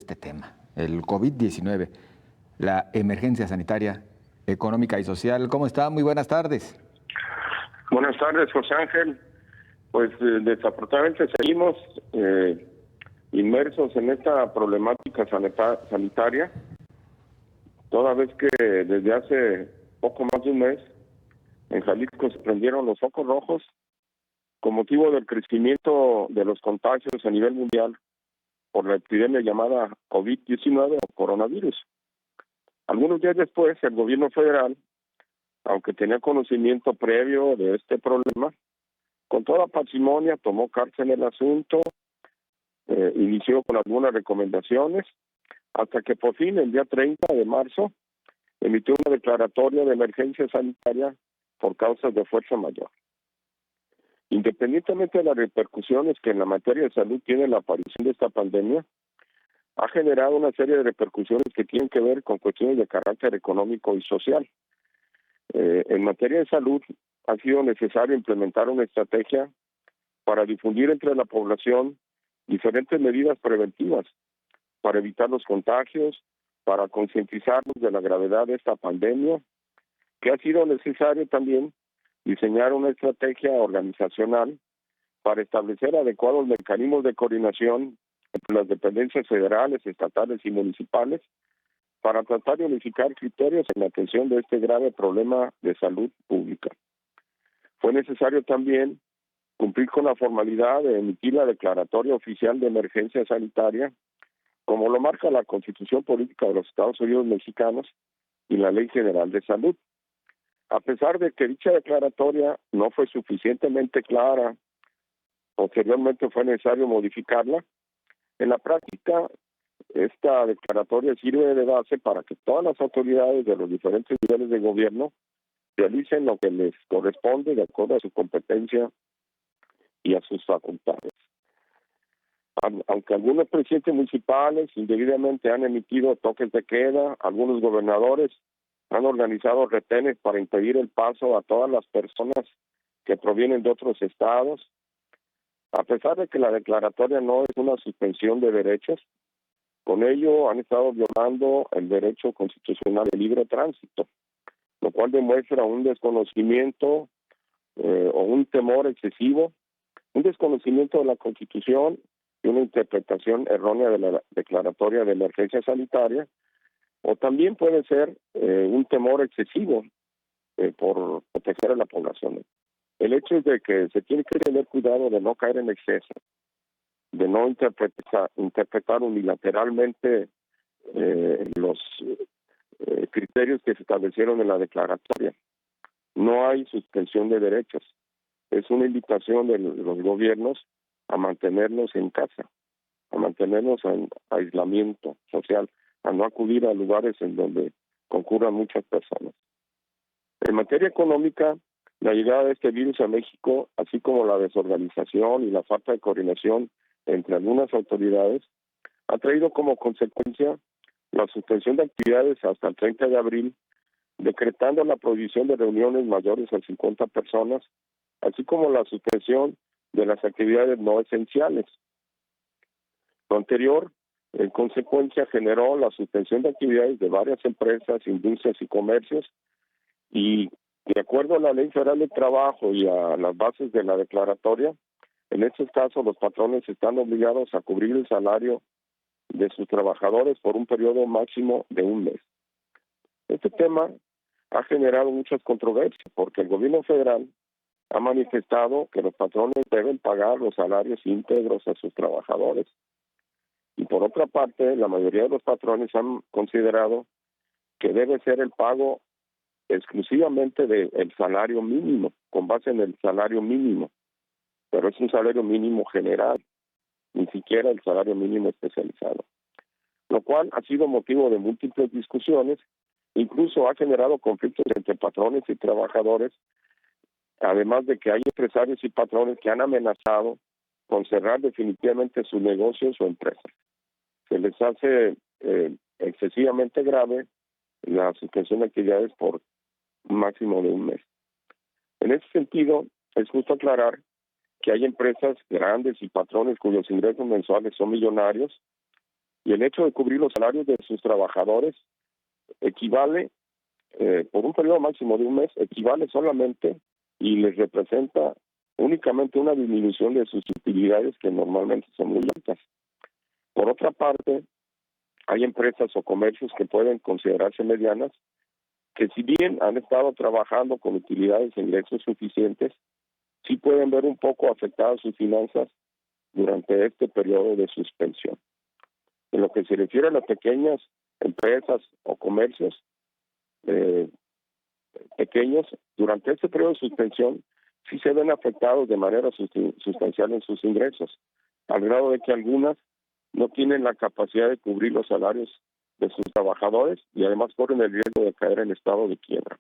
este tema, el COVID-19, la emergencia sanitaria, económica y social. ¿Cómo está? Muy buenas tardes. Buenas tardes, José Ángel. Pues desafortunadamente seguimos inmersos en esta problemática sanitaria, toda vez que desde hace poco más de un mes en Jalisco se prendieron los focos rojos con motivo del crecimiento de los contagios a nivel mundial por la epidemia llamada COVID-19 o coronavirus. Algunos días después, el gobierno federal, aunque tenía conocimiento previo de este problema, con toda parsimonia tomó carta en el asunto, inició con algunas recomendaciones, hasta que por fin, el día 30 de marzo, emitió una declaratoria de emergencia sanitaria por causas de fuerza mayor. Independientemente de las repercusiones que en la materia de salud tiene la aparición de esta pandemia, ha generado una serie de repercusiones que tienen que ver con cuestiones de carácter económico y social. En materia de salud, ha sido necesario implementar una estrategia para difundir entre la población diferentes medidas preventivas para evitar los contagios, para concientizarnos de la gravedad de esta pandemia, que ha sido necesario también diseñar una estrategia organizacional para establecer adecuados mecanismos de coordinación entre las dependencias federales, estatales y municipales para tratar de unificar criterios en la atención de este grave problema de salud pública. Fue necesario también cumplir con la formalidad de emitir la declaratoria oficial de emergencia sanitaria, como lo marca la Constitución Política de los Estados Unidos Mexicanos y la Ley General de Salud. A pesar de que dicha declaratoria no fue suficientemente clara, posteriormente fue necesario modificarla. En la práctica, esta declaratoria sirve de base para que todas las autoridades de los diferentes niveles de gobierno realicen lo que les corresponde de acuerdo a su competencia y a sus facultades. Aunque algunos presidentes municipales indebidamente han emitido toques de queda, algunos gobernadores han organizado retenes para impedir el paso a todas las personas que provienen de otros estados. A pesar de que la declaratoria no es una suspensión de derechos, con ello han estado violando el derecho constitucional de libre tránsito, lo cual demuestra un desconocimiento o un temor excesivo, un desconocimiento de la Constitución y una interpretación errónea de la declaratoria de emergencia sanitaria, o también puede ser un temor excesivo por proteger a la población. El hecho es de que se tiene que tener cuidado de no caer en exceso, de no interpretar unilateralmente los criterios que se establecieron en la declaratoria. No hay suspensión de derechos. Es una invitación de los gobiernos a mantenernos en casa, a mantenernos en aislamiento social, a no acudir a lugares en donde concurran muchas personas. En materia económica, la llegada de este virus a México, así como la desorganización y la falta de coordinación entre algunas autoridades, ha traído como consecuencia la suspensión de actividades hasta el 30 de abril, decretando la prohibición de reuniones mayores a 50 personas, así como la suspensión de las actividades no esenciales. Lo anterior, en consecuencia, generó la suspensión de actividades de varias empresas, industrias y comercios, y de acuerdo a la Ley Federal de Trabajo y a las bases de la declaratoria, en estos casos los patrones están obligados a cubrir el salario de sus trabajadores por un periodo máximo de un mes. Este tema ha generado muchas controversias porque el gobierno federal ha manifestado que los patrones deben pagar los salarios íntegros a sus trabajadores. Y por otra parte, la mayoría de los patrones han considerado que debe ser el pago exclusivamente del salario mínimo, con base en el salario mínimo, pero es un salario mínimo general, ni siquiera el salario mínimo especializado, lo cual ha sido motivo de múltiples discusiones, incluso ha generado conflictos entre patrones y trabajadores, además de que hay empresarios y patrones que han amenazado con cerrar definitivamente sus negocios o empresas. Se les hace excesivamente grave la suspensión de actividades por un máximo de un mes. En ese sentido, es justo aclarar que hay empresas grandes y patrones cuyos ingresos mensuales son millonarios y el hecho de cubrir los salarios de sus trabajadores equivale, por un periodo máximo de un mes, equivale solamente y les representa únicamente una disminución de sus utilidades que normalmente son muy altas. Por otra parte, hay empresas o comercios que pueden considerarse medianas, que si bien han estado trabajando con utilidades e ingresos suficientes, sí pueden ver un poco afectadas sus finanzas durante este periodo de suspensión. En lo que se refiere a las pequeñas empresas o comercios pequeños, durante este periodo de suspensión sí se ven afectados de manera sustancial en sus ingresos, al grado de que algunas no tienen la capacidad de cubrir los salarios de sus trabajadores y además corren el riesgo de caer en estado de quiebra.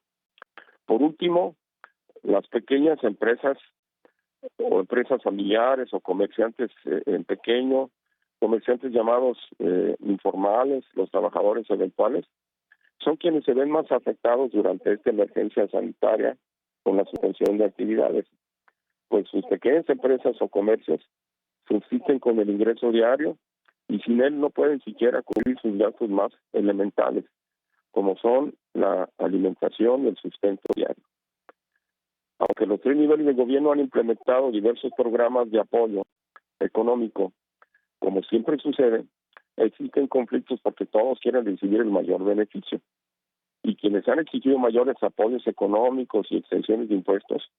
Por último, las pequeñas empresas o empresas familiares o comerciantes en pequeño, comerciantes llamados informales, los trabajadores eventuales, son quienes se ven más afectados durante esta emergencia sanitaria con la suspensión de actividades, pues sus pequeñas empresas o comercios subsisten con el ingreso diario y sin él no pueden siquiera cubrir sus gastos más elementales, como son la alimentación y el sustento diario. Aunque los 3 niveles de gobierno han implementado diversos programas de apoyo económico, como siempre sucede, existen conflictos porque todos quieren recibir el mayor beneficio. Y quienes han exigido mayores apoyos económicos y exenciones de impuestos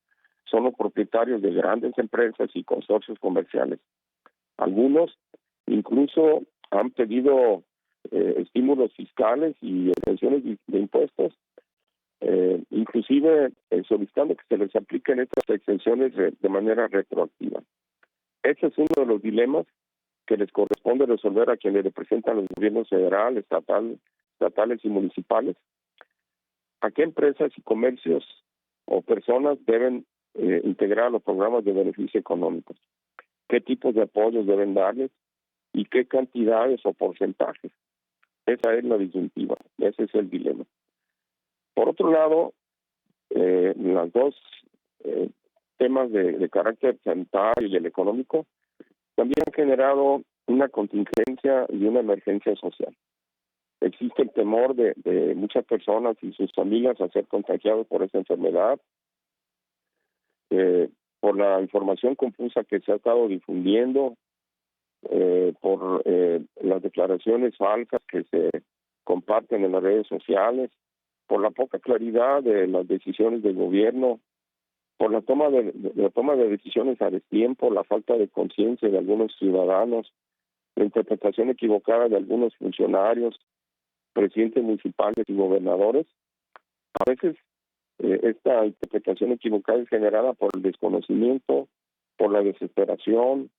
son los propietarios de grandes empresas y consorcios comerciales. Algunos incluso han pedido estímulos fiscales y exenciones de impuestos, inclusive solicitando que se les apliquen estas exenciones de manera retroactiva. Ese es uno de los dilemas que les corresponde resolver a quienes representan los gobiernos federal, estatales y municipales. ¿A qué empresas y comercios o personas deben integrar los programas de beneficio económicos? ¿Qué tipos de apoyos deben darles? ¿Y qué cantidades o porcentajes? Esa es la disyuntiva, ese es el dilema. Por otro lado, los dos temas de carácter sanitario y el económico también han generado una contingencia y una emergencia social. Existe el temor de muchas personas y sus familias a ser contagiados por esta enfermedad, por la información confusa que se ha estado difundiendo, por las declaraciones falsas que se comparten en las redes sociales, por la poca claridad de las decisiones del gobierno, por la toma de decisiones a destiempo, la falta de conciencia de algunos ciudadanos, la interpretación equivocada de algunos funcionarios, presidentes municipales y gobernadores. A veces esta interpretación equivocada es generada por el desconocimiento, por la desesperación,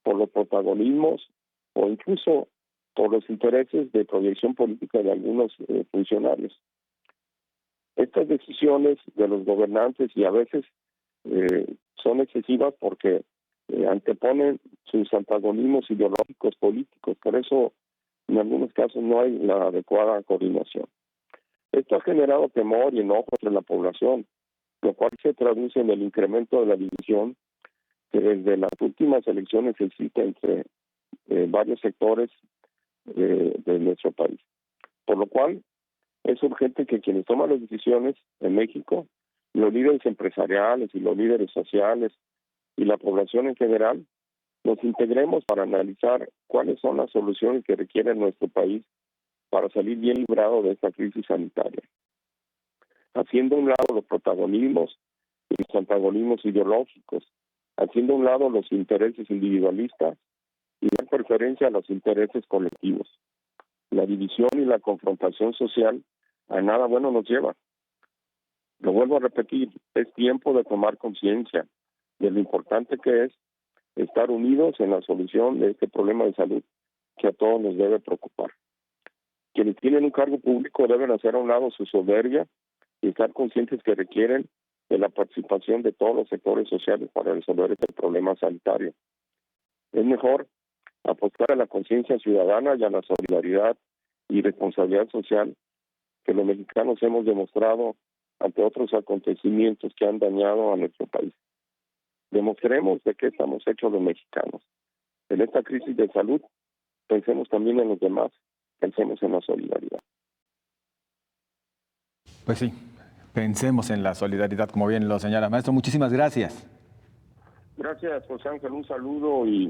por los protagonismos o incluso por los intereses de proyección política de algunos funcionarios. Estas decisiones de los gobernantes y a veces son excesivas porque anteponen sus antagonismos ideológicos políticos, por eso en algunos casos no hay la adecuada coordinación. Esto ha generado temor y enojo entre la población, lo cual se traduce en el incremento de la división que desde las últimas elecciones existe entre varios sectores de nuestro país. Por lo cual, es urgente que quienes toman las decisiones en México, los líderes empresariales y los líderes sociales y la población en general, nos integremos para analizar cuáles son las soluciones que requiere nuestro país para salir bien librado de esta crisis sanitaria. Haciendo a un lado los protagonismos y los antagonismos ideológicos, haciendo a un lado los intereses individualistas y dar preferencia a los intereses colectivos. La división y la confrontación social a nada bueno nos lleva. Lo vuelvo a repetir, es tiempo de tomar conciencia de lo importante que es estar unidos en la solución de este problema de salud que a todos nos debe preocupar. Quienes tienen un cargo público deben hacer a un lado su soberbia y estar conscientes que requieren de la participación de todos los sectores sociales para resolver este problema sanitario. Es mejor apostar a la conciencia ciudadana y a la solidaridad y responsabilidad social que los mexicanos hemos demostrado ante otros acontecimientos que han dañado a nuestro país. Demostremos de qué estamos hechos los mexicanos. En esta crisis de salud pensemos también en los demás, pensemos en la solidaridad. Pues sí, pensemos en la solidaridad, como bien lo señala. Maestro, muchísimas gracias. Gracias, José Ángel, un saludo y